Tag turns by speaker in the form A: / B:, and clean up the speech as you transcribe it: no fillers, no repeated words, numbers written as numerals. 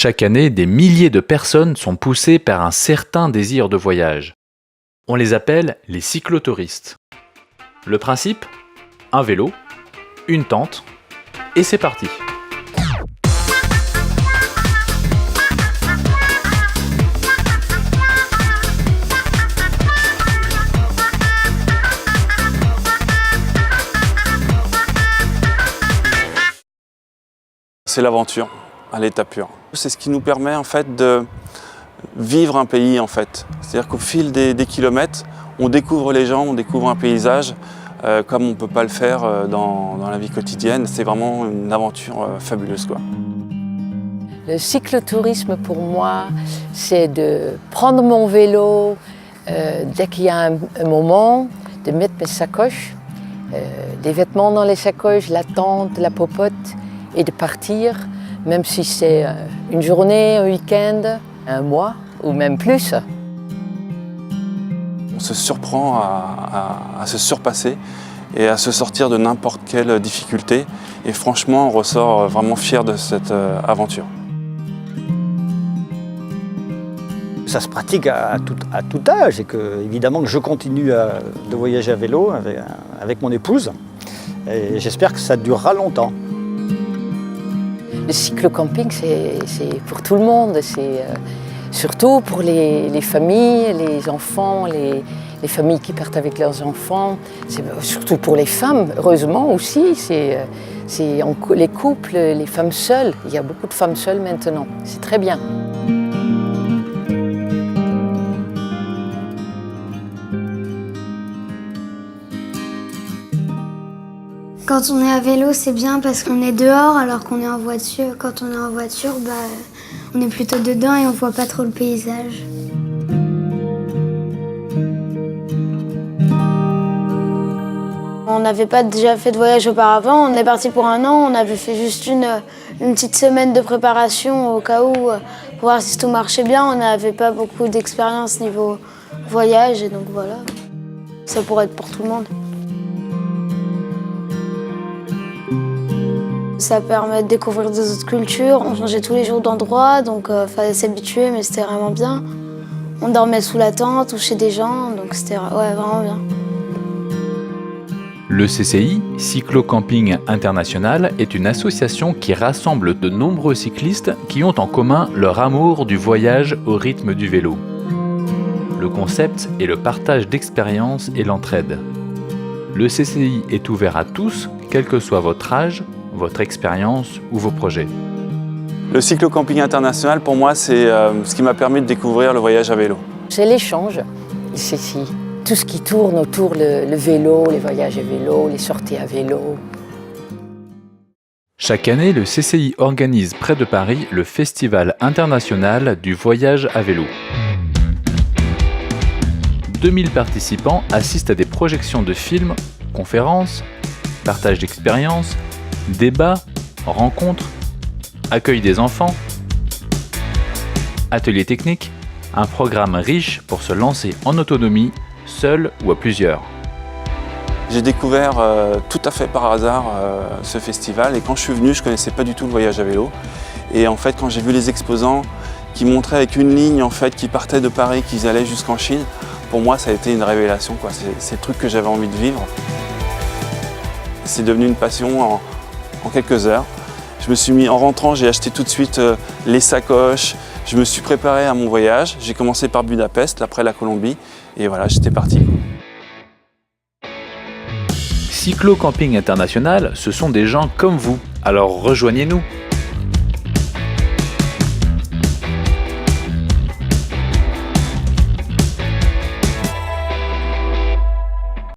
A: Chaque année, des milliers de personnes sont poussées par un certain désir de voyage. On les appelle les cyclotouristes. Le principe ? Un vélo, une tente, et c'est parti.
B: C'est l'aventure à l'état pur. C'est ce qui nous permet en fait de vivre un pays en fait. C'est-à-dire qu'au fil des kilomètres, on découvre les gens, on découvre un paysage comme on ne peut pas le faire dans la vie quotidienne. C'est vraiment une aventure fabuleuse, quoi.
C: Le cyclotourisme pour moi, c'est de prendre mon vélo dès qu'il y a un moment, de mettre mes sacoches, des vêtements dans les sacoches, la tente, la popote, et de partir, même si c'est une journée, un week-end, un mois ou même plus.
B: On se surprend à se surpasser et à se sortir de n'importe quelle difficulté. Et franchement, on ressort vraiment fier de cette aventure.
D: Ça se pratique à tout âge et que, évidemment, que je continue de voyager à vélo avec mon épouse. Et j'espère que ça durera longtemps.
C: Le cyclo-camping, c'est pour tout le monde, c'est surtout pour les familles, les enfants, les familles qui partent avec leurs enfants, c'est surtout pour les femmes, heureusement aussi, c'est les couples, les femmes seules, il y a beaucoup de femmes seules maintenant, c'est très bien.
E: Quand on est à vélo, c'est bien parce qu'on est dehors, alors qu'on est en voiture. Quand on est en voiture, on est plutôt dedans et on voit pas trop le paysage.
F: On n'avait pas déjà fait de voyage auparavant, on est parti pour un an, on avait fait juste une petite semaine de préparation au cas où, pour voir si tout marchait bien. On n'avait pas beaucoup d'expérience niveau voyage et donc voilà, ça pourrait être pour tout le monde. Ça permet de découvrir des autres cultures. On changeait tous les jours d'endroit, donc fallait s'habituer, mais c'était vraiment bien. On dormait sous la tente ou chez des gens, donc c'était vraiment bien.
A: Le CCI, Cyclo-Camping International, est une association qui rassemble de nombreux cyclistes qui ont en commun leur amour du voyage au rythme du vélo. Le concept est le partage d'expériences et l'entraide. Le CCI est ouvert à tous, quel que soit votre âge, votre expérience ou vos projets.
B: Le cyclo-camping international, pour moi, c'est ce qui m'a permis de découvrir le voyage à vélo.
C: C'est l'échange, c'est tout ce qui tourne autour le vélo, les voyages à vélo, les sorties à vélo.
A: Chaque année, le CCI organise près de Paris le Festival international du voyage à vélo. 2000 participants assistent à des projections de films, conférences, partage d'expériences, débats, rencontres, accueil des enfants, ateliers techniques, un programme riche pour se lancer en autonomie, seul ou à plusieurs.
B: J'ai découvert tout à fait par hasard ce festival et quand je suis venu, je ne connaissais pas du tout le voyage à vélo. Et en fait, quand j'ai vu les exposants qui montraient avec une ligne en fait, qui partait de Paris, qu'ils allaient jusqu'en Chine, pour moi, ça a été une révélation, quoi. C'est le truc que j'avais envie de vivre. C'est devenu une passion en quelques heures. Je me suis mis, en rentrant, j'ai acheté tout de suite les sacoches, je me suis préparé à mon voyage. J'ai commencé par Budapest, après la Colombie, et voilà, j'étais parti.
A: Cyclo-Camping International, ce sont des gens comme vous, alors rejoignez-nous.